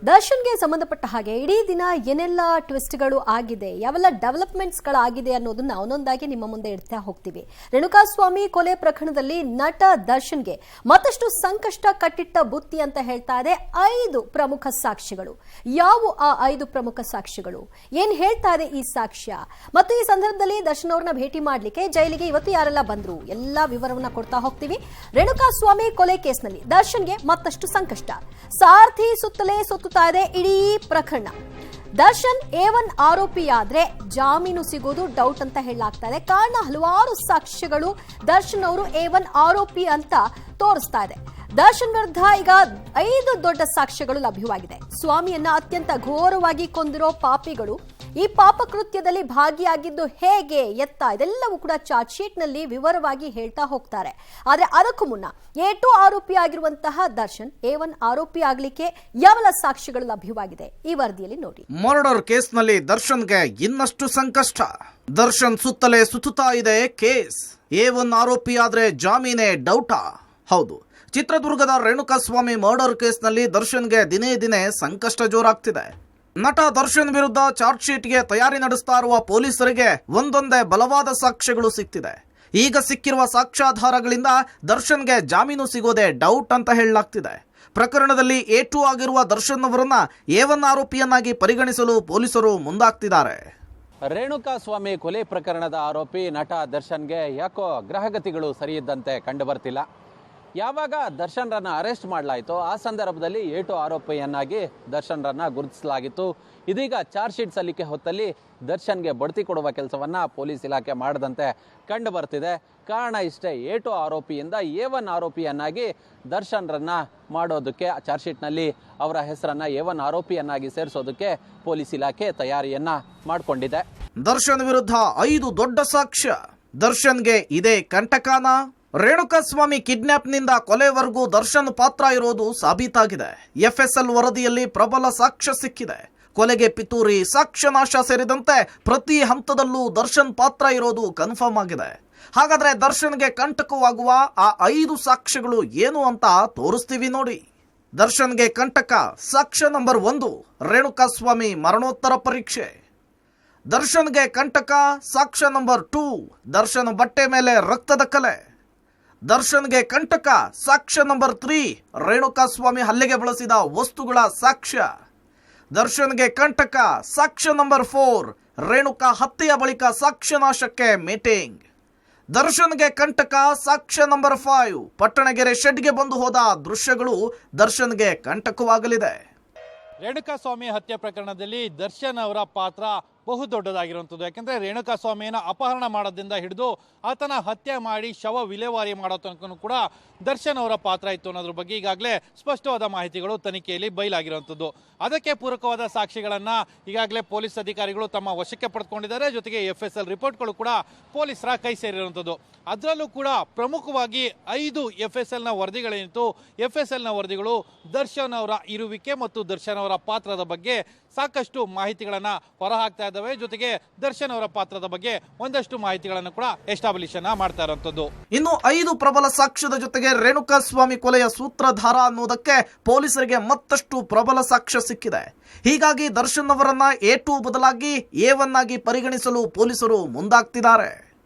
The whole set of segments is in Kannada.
ದರ್ಶನ್ಗೆ ಸಂಬಂಧಪಟ್ಟ ಹಾಗೆ ಇಡೀ ದಿನ ಏನೆಲ್ಲ ಟ್ವಿಸ್ಟ್ಗಳು ಆಗಿದೆ, ಯಾವೆಲ್ಲ ಡೆವಲಪ್ಮೆಂಟ್ಸ್ಗಳಾಗಿದೆ ಅನ್ನೋದನ್ನ ಒಂದೊಂದಾಗಿ ನಿಮ್ಮ ಮುಂದೆ ಇಡ್ತಾ ಹೋಗ್ತೀವಿ. ರೇಣುಕಾಸ್ವಾಮಿ ಕೊಲೆ ಪ್ರಕರಣದಲ್ಲಿ ನಟ ದರ್ಶನ್ಗೆ ಮತ್ತಷ್ಟು ಸಂಕಷ್ಟ ಕಟ್ಟಿಟ್ಟ ಬುತ್ತಿ ಅಂತ ಹೇಳ್ತಾ ಇದೆ 5 ಪ್ರಮುಖ ಸಾಕ್ಷಿಗಳು. ಯಾವ ಆ 5 ಪ್ರಮುಖ ಸಾಕ್ಷಿಗಳು, ಏನ್ ಹೇಳ್ತಾ ಇದೆ ಈ ಸಾಕ್ಷ್ಯ, ಮತ್ತು ಈ ಸಂದರ್ಭದಲ್ಲಿ ದರ್ಶನ್ ಅವ್ರನ್ನ ಭೇಟಿ ಮಾಡ್ಲಿಕ್ಕೆ ಜೈಲಿಗೆ ಇವತ್ತು ಯಾರೆಲ್ಲ ಬಂದ್ರು, ಎಲ್ಲಾ ವಿವರವನ್ನ ಕೊಡ್ತಾ ಹೋಗ್ತೀವಿ. ರೇಣುಕಾಸ್ವಾಮಿ ಕೊಲೆ ಕೇಸ್ನಲ್ಲಿ ದರ್ಶನ್ಗೆ ಮತ್ತಷ್ಟು ಸಂಕಷ್ಟ, ಸಾರ್ಥಿ ಸುತ್ತಲೇ ಸುತ್ತುತ್ತಾ ಇದೆ ಇಡೀ ಪ್ರಕರಣ. ದರ್ಶನ್ A1 ಆರೋಪಿಯಾದ್ರೆ ಜಾಮೀನು ಸಿಗೋದು ಡೌಟ್ ಅಂತ ಹೇಳಲಾಗ್ತಾ ಇದೆ. ಕಾರಣ ಹಲವಾರು ಸಾಕ್ಷ್ಯಗಳು ದರ್ಶನ್ ಅವರು A1 ಆರೋಪಿ ಅಂತ ತೋರಿಸ್ತಾ ಇದೆ. ದರ್ಶನ್ ವಿರುದ್ಧ ಈಗ 5 ದೊಡ್ಡ ಸಾಕ್ಷ್ಯಗಳು ಲಭ್ಯವಾಗಿದೆ. ಸ್ವಾಮಿಯನ್ನ ಅತ್ಯಂತ ಘೋರವಾಗಿ ಕೊಂದಿರೋ ಪಾಪಿಗಳು ಈ ಪಾಪಕೃತ್ಯದಲ್ಲಿ ಭಾಗಿಯಾಗಿದ್ದು ಹೇಗೆ, ಎತ್ತ, ಇದೆಲ್ಲವೂ ಕೂಡ ಚಾರ್ಜ್ ಶೀಟ್ ನಲ್ಲಿ ವಿವರವಾಗಿ ಹೇಳ್ತಾ ಹೋಗ್ತಾರೆ. ಆದ್ರೆ ಅದಕ್ಕೂ ಮುನ್ನ A2 ಆರೋಪಿ ಆಗಿರುವಂತಹ ದರ್ಶನ್ A1 ಆರೋಪಿ ಆಗ್ಲಿಕ್ಕೆ ಯಾವೆಲ್ಲ ಸಾಕ್ಷ್ಯಗಳು ಲಭ್ಯವಾಗಿದೆ ಈ ವರದಿಯಲ್ಲಿ ನೋಡಿ. ಮರ್ಡರ್ ಕೇಸ್ನಲ್ಲಿ ದರ್ಶನ್ಗೆ ಇನ್ನಷ್ಟು ಸಂಕಷ್ಟ. ದರ್ಶನ್ ಸುತ್ತಲೇ ಸುತ್ತುತ್ತಾ ಇದೆ ಕೇಸ್. A1 ಆರೋಪಿ ಆದ್ರೆ ಜಾಮೀನೇ ಡೌಟಾ? ಹೌದು, ಚಿತ್ರದುರ್ಗದ ರೇಣುಕಾಸ್ವಾಮಿ ಮರ್ಡರ್ ಕೇಸ್ನಲ್ಲಿ ದರ್ಶನ್ಗೆ ದಿನೇ ದಿನೇ ಸಂಕಷ್ಟ ಜೋರಾಗ್ತಿದೆ. ನಟ ದರ್ಶನ್ ವಿರುದ್ಧ ಚಾರ್ಜ್ ಶೀಟ್ಗೆ ತಯಾರಿ ನಡೆಸ್ತಾ ಇರುವ ಪೊಲೀಸರಿಗೆ ಒಂದೊಂದೇ ಬಲವಾದ ಸಾಕ್ಷ್ಯಗಳು ಸಿಗ್ತಿದೆ. ಈಗ ಸಿಕ್ಕಿರುವ ಸಾಕ್ಷ್ಯಾಧಾರಗಳಿಂದ ದರ್ಶನ್ಗೆ ಜಾಮೀನು ಸಿಗೋದೇ ಡೌಟ್ ಅಂತ ಹೇಳಲಾಗ್ತಿದೆ. ಪ್ರಕರಣದಲ್ಲಿ A2 ಆಗಿರುವ ದರ್ಶನ್ ಅವರನ್ನ A1 ಆರೋಪಿಯನ್ನಾಗಿ ಪರಿಗಣಿಸಲು ಪೊಲೀಸರು ಮುಂದಾಗ್ತಿದ್ದಾರೆ. ರೇಣುಕಾಸ್ವಾಮಿ ಕೊಲೆ ಪ್ರಕರಣದ ಆರೋಪಿ ನಟ ದರ್ಶನ್ಗೆ ಯಾಕೋ ಗ್ರಹಗತಿಗಳು ಸರಿಯಿದ್ದಂತೆ ಕಂಡು ಬರ್ತಿಲ್ಲ. ಯಾವಾಗ ದರ್ಶನ್ರನ್ನ ಅರೆಸ್ಟ್ ಮಾಡಲಾಯಿತೋ ಆ ಸಂದರ್ಭದಲ್ಲಿ A2 ಆರೋಪಿಯನ್ನಾಗಿ ದರ್ಶನ್ರನ್ನ ಗುರುತಿಸಲಾಗಿತ್ತು. ಇದೀಗ ಚಾರ್ಜ್ ಶೀಟ್ ಸಲ್ಲಿಕೆ ಹೊತ್ತಲ್ಲಿ ದರ್ಶನ್ಗೆ ಬಡ್ತಿ ಕೊಡುವ ಕೆಲಸವನ್ನ ಪೊಲೀಸ್ ಇಲಾಖೆ ಮಾಡದಂತೆ ಕಂಡು ಬರ್ತಿದೆ. ಕಾರಣ ಇಷ್ಟೇ, A2 ಆರೋಪಿಯಿಂದ A1 ಆರೋಪಿಯನ್ನಾಗಿ ದರ್ಶನ್ರನ್ನ ಮಾಡೋದಕ್ಕೆ ಚಾರ್ಜ್ ಶೀಟ್ನಲ್ಲಿ ಅವರ ಹೆಸರನ್ನ A1 ಆರೋಪಿಯನ್ನಾಗಿ ಸೇರಿಸೋದಕ್ಕೆ ಪೊಲೀಸ್ ಇಲಾಖೆ ತಯಾರಿಯನ್ನ ಮಾಡಿಕೊಂಡಿದೆ. ದರ್ಶನ್ ವಿರುದ್ಧ 5 ದೊಡ್ಡ ಸಾಕ್ಷ್ಯ. ದರ್ಶನ್ಗೆ ಇದೇ ಕಂಟಕಾನ? ರೇಣುಕಾಸ್ವಾಮಿ ಕಿಡ್ನಾಪ್ನಿಂದ ಕೊಲೆವರೆಗೂ ದರ್ಶನ್ ಪಾತ್ರ ಇರೋದು ಸಾಬೀತಾಗಿದೆ. FSL ವರದಿಯಲ್ಲಿ ಪ್ರಬಲ ಸಾಕ್ಷ್ಯ ಸಿಕ್ಕಿದೆ. ಕೊಲೆಗೆ ಪಿತೂರಿ, ಸಾಕ್ಷ್ಯನಾಶ ಸೇರಿದಂತೆ ಪ್ರತಿ ಹಂತದಲ್ಲೂ ದರ್ಶನ್ ಪಾತ್ರ ಇರೋದು ಕನ್ಫರ್ಮ್ ಆಗಿದೆ. ಹಾಗಾದ್ರೆ ದರ್ಶನ್ಗೆ ಕಂಟಕವಾಗುವ ಆ 5 ಸಾಕ್ಷ್ಯಗಳು ಏನು ಅಂತ ತೋರಿಸ್ತೀವಿ ನೋಡಿ. ದರ್ಶನ್ಗೆ ಕಂಟಕ ಸಾಕ್ಷ್ಯ ನಂಬರ್ 1, ರೇಣುಕಾಸ್ವಾಮಿ ಮರಣೋತ್ತರ ಪರೀಕ್ಷೆ. ದರ್ಶನ್ಗೆ ಕಂಟಕ ಸಾಕ್ಷ್ಯ ನಂಬರ್ 2, ದರ್ಶನ್ ಬಟ್ಟೆ ಮೇಲೆ ರಕ್ತದ ಕಲೆ. ದರ್ಶನ್ಗೆ ಕಂಟಕ ಸಾಕ್ಷ್ಯ ನಂಬರ್ 3, ರೇಣುಕಾಸ್ವಾಮಿ ಹಲ್ಲೆಗೆ ಬಳಸಿದ ವಸ್ತುಗಳ ಸಾಕ್ಷ್ಯ. ದರ್ಶನ್ಗೆ ಕಂಟಕ ಸಾಕ್ಷ್ಯ ನಂಬರ್ 4, ರೇಣುಕಾ ಹತ್ಯೆಯ ಬಳಿಕ ಸಾಕ್ಷ್ಯನಾಶಕ್ಕೆ ಮೀಟಿಂಗ್. ದರ್ಶನ್ಗೆ ಕಂಟಕ ಸಾಕ್ಷ್ಯ ನಂಬರ್ 5, ಪಟ್ಟಣಗೆರೆ ಶೆಡ್ಗೆ ಬಂದು ಹೋದ ದೃಶ್ಯಗಳು ದರ್ಶನ್ಗೆ ಕಂಟಕವಾಗಲಿದೆ. ರೇಣುಕಾಸ್ವಾಮಿ ಹತ್ಯೆ ಪ್ರಕರಣದಲ್ಲಿ ದರ್ಶನ್ ಅವರ ಪಾತ್ರ ಬಹು ದೊಡ್ಡದಾಗಿರುವಂಥದ್ದು. ಯಾಕೆಂದರೆ ರೇಣುಕಾಸ್ವಾಮಿಯನ್ನು ಅಪಹರಣ ಮಾಡೋದ್ರಿಂದ ಹಿಡಿದು ಆತನ ಹತ್ಯೆ ಮಾಡಿ ಶವ ವಿಲೇವಾರಿ ಮಾಡೋ ತನಕ ಕೂಡ ದರ್ಶನ್ ಅವರ ಪಾತ್ರ ಇತ್ತು ಅನ್ನೋದ್ರ ಬಗ್ಗೆ ಈಗಾಗಲೇ ಸ್ಪಷ್ಟವಾದ ಮಾಹಿತಿಗಳು ತನಿಖೆಯಲ್ಲಿ ಬಯಲಾಗಿರುವಂಥದ್ದು. ಅದಕ್ಕೆ ಪೂರಕವಾದ ಸಾಕ್ಷಿಗಳನ್ನು ಈಗಾಗಲೇ ಪೊಲೀಸ್ ಅಧಿಕಾರಿಗಳು ತಮ್ಮ ವಶಕ್ಕೆ ಪಡೆದುಕೊಂಡಿದ್ದಾರೆ. ಜೊತೆಗೆ FSL ರಿಪೋರ್ಟ್ಗಳು ಕೂಡ ಪೊಲೀಸರ ಕೈ ಸೇರಿರುವಂಥದ್ದು. ಅದರಲ್ಲೂ ಕೂಡ ಪ್ರಮುಖವಾಗಿ 5 FSLನ ವರದಿಗಳೇನಿತ್ತು, FSLನ ವರದಿಗಳು ದರ್ಶನ್ ಅವರ ಇರುವಿಕೆ ಮತ್ತು ದರ್ಶನ್ ಅವರ ಪಾತ್ರದ ಬಗ್ಗೆ ಸಾಕಷ್ಟು ಮಾಹಿತಿಗಳನ್ನು ಹೊರಹಾಕ್ತಾ ಇದ್ದಾವೆ. ಜೊತೆಗೆ ದರ್ಶನ್ ಅವರ ಪಾತ್ರದ ಬಗ್ಗೆ ಒಂದಷ್ಟು ಮಾಹಿತಿಗಳನ್ನು ಕೂಡ ಎಸ್ಟಾಬ್ಲಿಷನ್ ಮಾಡ್ತಾ ಇರುವಂತದ್ದು. ಇನ್ನು 5 ಪ್ರಬಲ ಸಾಕ್ಷ್ಯದ ಜೊತೆಗೆ ರೇಣುಕಾಸ್ವಾಮಿ ಕೊಲೆಯ ಸೂತ್ರಧಾರ ಅನ್ನೋದಕ್ಕೆ ಪೊಲೀಸರಿಗೆ ಮತ್ತಷ್ಟು ಪ್ರಬಲ ಸಾಕ್ಷ್ಯ ಸಿಕ್ಕಿದೆ. ಹೀಗಾಗಿ ದರ್ಶನ್ ಅವರನ್ನ A2 ಬದಲಾಗಿ A1 ಆಗಿ ಪರಿಗಣಿಸಲು ಪೊಲೀಸರು ಮುಂದಾಗ್ತಿದ್ದಾರೆ.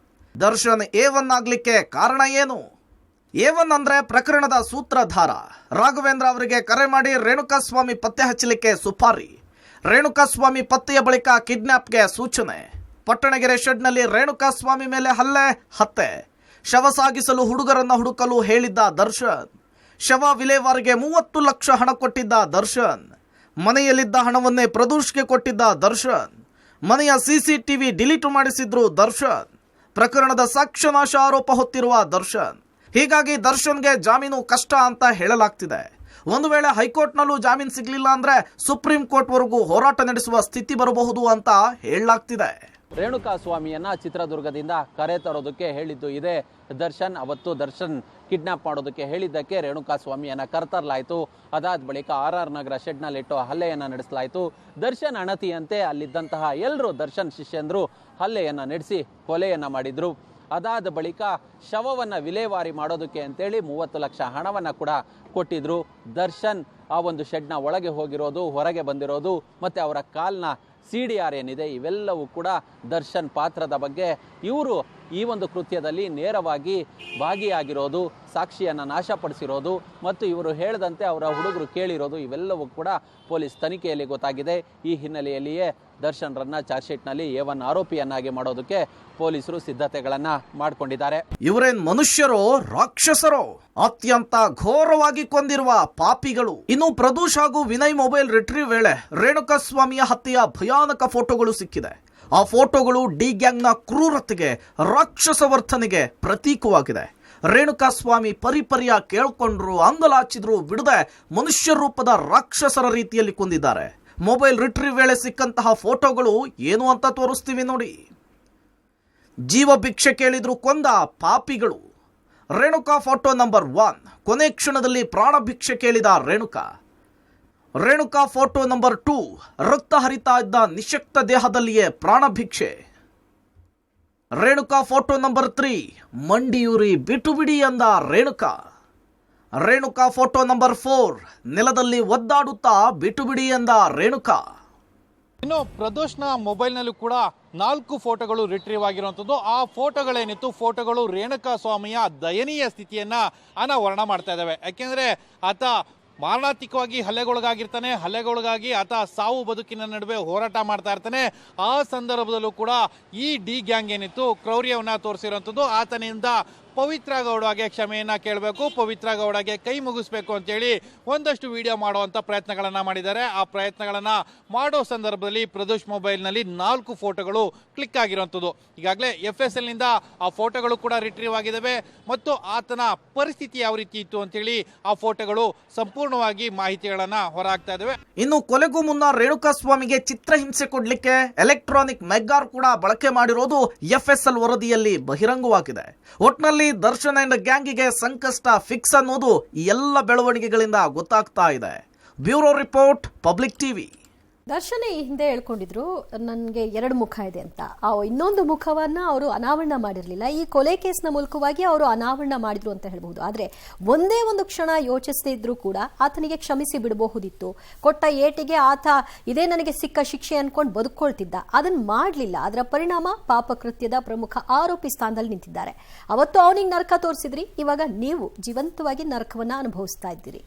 ದರ್ಶನ್ A1 ಆಗ್ಲಿಕ್ಕೆ ಕಾರಣ ಏನು? A1 ಅಂದ್ರೆ ಪ್ರಕರಣದ ಸೂತ್ರಧಾರ. ರಾಘವೇಂದ್ರ ಅವರಿಗೆ ಕರೆ ಮಾಡಿ ರೇಣುಕಾಸ್ವಾಮಿ ಪತ್ತೆ ಹಚ್ಚಲಿಕ್ಕೆ ಸುಪಾರಿ. ರೇಣುಕಾಸ್ವಾಮಿ ಪತ್ತೆಯ ಬಳಿಕ ಕಿಡ್ನಾಪ್ಗೆ ಸೂಚನೆ. ಪಟ್ಟಣಗೆರೆ ಶೆಡ್ನಲ್ಲಿ ರೇಣುಕಾಸ್ವಾಮಿ ಮೇಲೆ ಹತ್ಯೆ. ಶವ ಸಾಗಿಸಲು ಹುಡುಗರನ್ನ ಹುಡುಕಲು ಹೇಳಿದ್ದ ದರ್ಶನ್. ಶವ ವಿಲೇವಾರಿಗೆ 30 ಲಕ್ಷ ಹಣ ಕೊಟ್ಟಿದ್ದ ದರ್ಶನ್. ಮನೆಯಲ್ಲಿದ್ದ ಹಣವನ್ನೇ ಪ್ರದೂಷ್ಗೆ ಕೊಟ್ಟಿದ್ದ ದರ್ಶನ್. ಮನೆಯ CCTV ಡಿಲೀಟ್ ಮಾಡಿಸಿದ್ರು ದರ್ಶನ್. ಪ್ರಕರಣದ ಸಾಕ್ಷ್ಯನಾಶ ಆರೋಪ ಹೊತ್ತಿರುವ ದರ್ಶನ್. ಹೀಗಾಗಿ ದರ್ಶನ್ಗೆ ಜಾಮೀನು ಕಷ್ಟ ಅಂತ ಹೇಳಲಾಗ್ತಿದೆ. ಒಂದು ವೇಳೆ ಹೈಕೋರ್ಟ್ನಲ್ಲೂ ಜಾಮೀನು ಸಿಗಲಿಲ್ಲ ಅಂದ್ರೆ ಸುಪ್ರೀಂ ಕೋರ್ಟ್ ವರೆಗೂ ಹೋರಾಟ ನಡೆಸುವ ಸ್ಥಿತಿ ಬರಬಹುದು ಅಂತ ಹೇಳಲಾಗ್ತಿದೆ. ರೇಣುಕಾಸ್ವಾಮಿಯನ್ನ ಚಿತ್ರದುರ್ಗದಿಂದ ಕರೆ ತರೋದಕ್ಕೆ ಹೇಳಿದ್ದು ಇದೆ ದರ್ಶನ್. ಅವತ್ತು ದರ್ಶನ್ ಕಿಡ್ನಾಪ್ ಮಾಡೋದಕ್ಕೆ ಹೇಳಿದ್ದಕ್ಕೆ ರೇಣುಕಾಸ್ವಾಮಿಯನ್ನ ಕರೆತರಲಾಯಿತು. ಅದಾದ ಬಳಿಕ RR ನಗರ ಶೆಡ್ನಲ್ಲಿಟ್ಟು ಹಲ್ಲೆಯನ್ನ ನಡೆಸಲಾಯಿತು. ದರ್ಶನ್ ಅಣತಿಯಂತೆ ಅಲ್ಲಿದ್ದಂತಹ ಎಲ್ಲರೂ ದರ್ಶನ್ ಶಿಷ್ಯಂದ್ರು ಹಲ್ಲೆಯನ್ನ ನಡೆಸಿ ಕೊಲೆಯನ್ನ ಮಾಡಿದ್ರು. ಅದಾದ ಬಳಿಕ ಶವವನ್ನು ವಿಲೇವಾರಿ ಮಾಡೋದಕ್ಕೆ ಅಂತೇಳಿ 30 ಲಕ್ಷ ಹಣವನ್ನು ಕೂಡ ಕೊಟ್ಟಿದ್ರು. ದರ್ಶನ್ ಆ ಒಂದು ಶೆಡ್ನ ಒಳಗೆ ಹೋಗಿರೋದು, ಹೊರಗೆ ಬಂದಿರೋದು, ಮತ್ತು ಅವರ ಕಾಲ್ನ CDR ಏನಿದೆ ಇವೆಲ್ಲವೂ ಕೂಡ ದರ್ಶನ್ ಪಾತ್ರದ ಬಗ್ಗೆ ಇವರು ಈ ಒಂದು ಕೃತ್ಯದಲ್ಲಿ ನೇರವಾಗಿ ಭಾಗಿಯಾಗಿರೋದು, ಸಾಕ್ಷಿಯನ್ನು ನಾಶಪಡಿಸಿರೋದು ಮತ್ತು ಇವರು ಹೇಳಿದಂತೆ ಅವರ ಹುಡುಗರು ಕೇಳಿರೋದು ಇವೆಲ್ಲವೂ ಕೂಡ ಪೊಲೀಸ್ ತನಿಖೆಯಲ್ಲಿ ಗೊತ್ತಾಗಿದೆ. ಈ ಹಿನ್ನೆಲೆಯಲ್ಲಿಯೇ ದರ್ಶನ್ರನ್ನ ಚಾರ್ಜ್ ಶೀಟ್ನಲ್ಲಿ A1 ಆರೋಪಿಯನ್ನಾಗಿ ಮಾಡೋದಕ್ಕೆ ಪೊಲೀಸರು ಸಿದ್ಧತೆಗಳನ್ನ ಮಾಡಿಕೊಂಡಿದ್ದಾರೆ. ಇವರೇನ್ ಮನುಷ್ಯರೋ ರಾಕ್ಷಸರೋ? ಅತ್ಯಂತ ಘೋರವಾಗಿ ಕೊಂದಿರುವ ಪಾಪಿಗಳು. ಇನ್ನು ಪ್ರದೋಷ್ ಹಾಗೂ ವಿನಯ್ ಮೊಬೈಲ್ ರಿಟ್ರೀವ್ ವೇಳೆ ರೇಣುಕಾಸ್ವಾಮಿಯ ಹತ್ಯೆಯ ಭಯಾನಕ ಫೋಟೋಗಳು ಸಿಕ್ಕಿದೆ. ಆ ಫೋಟೋಗಳು ಡಿ ಗ್ಯಾಂಗ್ನ ಕ್ರೂರತೆಗೆ, ರಾಕ್ಷಸ ವರ್ತನೆಗೆ ಪ್ರತೀಕವಾಗಿದೆ. ರೇಣುಕಾಸ್ವಾಮಿ ಪರಿಪರ್ಯ ಕೇಳ್ಕೊಂಡ್ರು, ಅಂಗಲಾಚಿದ್ರು, ಬಿಡದೆ ಮನುಷ್ಯ ರೂಪದ ರಾಕ್ಷಸರ ರೀತಿಯಲ್ಲಿ ಕೊಂದಿದ್ದಾರೆ. ಮೊಬೈಲ್ ರಿಟ್ರೀವ್ ವೇಳೆ ಸಿಕ್ಕಂತಹ ಫೋಟೋಗಳು ಏನು ಅಂತ ತೋರಿಸ್ತೀವಿ ನೋಡಿ. ಜೀವ ಭಿಕ್ಷೆ ಕೇಳಿದ್ರು ಕೊಂದ ಪಾಪಿಗಳು. ರೇಣುಕಾ ಫೋಟೋ ನಂಬರ್ 1, ಕೊನೆ ಕ್ಷಣದಲ್ಲಿ ಪ್ರಾಣ ಭಿಕ್ಷೆ ಕೇಳಿದ ರೇಣುಕಾ ಫೋಟೋ ನಂಬರ್ 2, ರಕ್ತ ಹರಿತಾ ಇದ್ದ ನಿಶಕ್ತ ದೇಹದಲ್ಲಿಯೇ ಪ್ರಾಣ ಭಿಕ್ಷೆ. ರೇಣುಕಾ ಫೋಟೋ ನಂಬರ್ 3, ಮಂಡಿಯೂರಿ ಬಿಟು ಬಿಡಿ ಅಂದ ರೇಣುಕಾ ಫೋಟೋ ನಂಬರ್ 4, ನೆಲದಲ್ಲಿ ಒದ್ದಾಡುತ್ತಾ ಬಿಟು ಬಿಡಿ ಎಂದ ರೇಣುಕಾ. ಇನ್ನು ಪ್ರದೋಷ್ನ ಮೊಬೈಲ್ನಲ್ಲೂ ಕೂಡ 4 ಫೋಟೋಗಳು ರಿಟ್ರೀವ್ ಆಗಿರುವಂಥದ್ದು. ಆ ಫೋಟೋಗಳು ರೇಣುಕಾ ಸ್ವಾಮಿಯ ದಯನೀಯ ಸ್ಥಿತಿಯನ್ನ ಅನಾವರಣ ಮಾಡ್ತಾ ಇದ್ದಾವೆ. ಯಾಕೆಂದ್ರೆ ಆತ ಮಾರಣಾಂತಿಕವಾಗಿ ಹಲ್ಲೆಗೊಳಗಾಗಿ ಆತ ಸಾವು ಬದುಕಿನ ನಡುವೆ ಹೋರಾಟ ಮಾಡ್ತಾ ಇರ್ತಾನೆ. ಆ ಸಂದರ್ಭದಲ್ಲೂ ಕೂಡ ಈ ಡಿ ಗ್ಯಾಂಗ್ ಏನಿತ್ತು ಕ್ರೌರ್ಯವನ್ನ ತೋರಿಸಿರುವಂಥದ್ದು. ಆತನಿಂದ ಪವಿತ್ರ ಗೌಡಗೆ ಕ್ಷಮೆಯನ್ನ ಕೇಳಬೇಕು, ಪವಿತ್ರ ಗೌಡಗೆ ಕೈ ಮುಗಿಸ್ಬೇಕು ಅಂತೇಳಿ ಒಂದಷ್ಟು ವಿಡಿಯೋ ಮಾಡುವಂಥ ಪ್ರಯತ್ನಗಳನ್ನು ಮಾಡಿದ್ದಾರೆ. ಆ ಪ್ರಯತ್ನಗಳನ್ನು ಮಾಡೋ ಸಂದರ್ಭದಲ್ಲಿ ಪ್ರದೋಷ್ ಮೊಬೈಲ್ನಲ್ಲಿ 4 ಫೋಟೋಗಳು ಕ್ಲಿಕ್ ಆಗಿರುವಂಥದ್ದು. ಈಗಾಗಲೇ FSLನಿಂದ ಆ ಫೋಟೋಗಳು ಕೂಡ ರಿಟ್ರೀವ್ ಆಗಿದ್ದಾವೆ ಮತ್ತು ಆತನ ಪರಿಸ್ಥಿತಿ ಯಾವ ರೀತಿ ಇತ್ತು ಅಂತೇಳಿ ಆ ಫೋಟೋಗಳು ಸಂಪೂರ್ಣವಾಗಿ ಮಾಹಿತಿಗಳನ್ನು ಹೊರಹಾಕ್ತಾ ಇದ್ದಾವೆ. ಇನ್ನು ಕೊಲೆಗೂ ಮುನ್ನ ರೇಣುಕಾಸ್ವಾಮಿಗೆ ಚಿತ್ರಹಿಂಸೆ ಕೊಡ್ಲಿಕ್ಕೆ ಎಲೆಕ್ಟ್ರಾನಿಕ್ ಮೆಗ್ಗಾರ್ ಕೂಡ ಬಳಕೆ ಮಾಡಿರೋದು FSL ವರದಿಯಲ್ಲಿ ಬಹಿರಂಗವಾಗಿದೆ. ಒಟ್ನಲ್ಲಿ ದರ್ಶನ್ ಅಂಡ್ ಗ್ಯಾಂಗಿಗೆ ಸಂಕಷ್ಟ ಫಿಕ್ಸ್ ಅನ್ನೋದು ಈ ಎಲ್ಲ ಬೆಳವಣಿಗೆಗಳಿಂದ ಗೊತ್ತಾಗ್ತಾ ಇದೆ. Bureau report, public TV. Darshan ಈ ಹಿಂದೆ ಹೇಳ್ಕೊಂಡಿದ್ರು ನನಗೆ 2 ಮುಖ ಇದೆ ಅಂತ. ಆ ಇನ್ನೊಂದು ಮುಖವನ್ನ ಅವರು ಅನಾವರಣ ಮಾಡಿರಲಿಲ್ಲ. ಈ ಕೊಲೆ ಕೇಸ್ನ ಮೂಲಕವಾಗಿ ಅವರು ಅನಾವರಣ ಮಾಡಿದ್ರು ಅಂತ ಹೇಳ್ಬಹುದು. ಆದ್ರೆ ಒಂದೇ ಒಂದು ಕ್ಷಣ ಯೋಚಿಸದೇ ಇದ್ರೂ ಕೂಡ ಆತನಿಗೆ ಕ್ಷಮಿಸಿ ಬಿಡಬಹುದಿತ್ತು. ಕೊಟ್ಟ ಏಟಿಗೆ ಆತ ಇದೇ ನನಗೆ ಸಿಕ್ಕ ಶಿಕ್ಷೆ ಅನ್ಕೊಂಡು ಬದುಕೊಳ್ತಿದ್ದ. ಅದನ್ನ ಮಾಡಲಿಲ್ಲ. ಅದರ ಪರಿಣಾಮ ಪಾಪಕೃತ್ಯದ ಪ್ರಮುಖ ಆರೋಪಿ ಸ್ಥಾನದಲ್ಲಿ ನಿಂತಿದ್ದಾರೆ. ಅವತ್ತು ಅವನಿಗೆ ನರಕ ತೋರಿಸಿದ್ರಿ, ಇವಾಗ ನೀವು ಜೀವಂತವಾಗಿ ನರಕವನ್ನ ಅನುಭವಿಸ್ತಾ ಇದ್ದೀರಿ.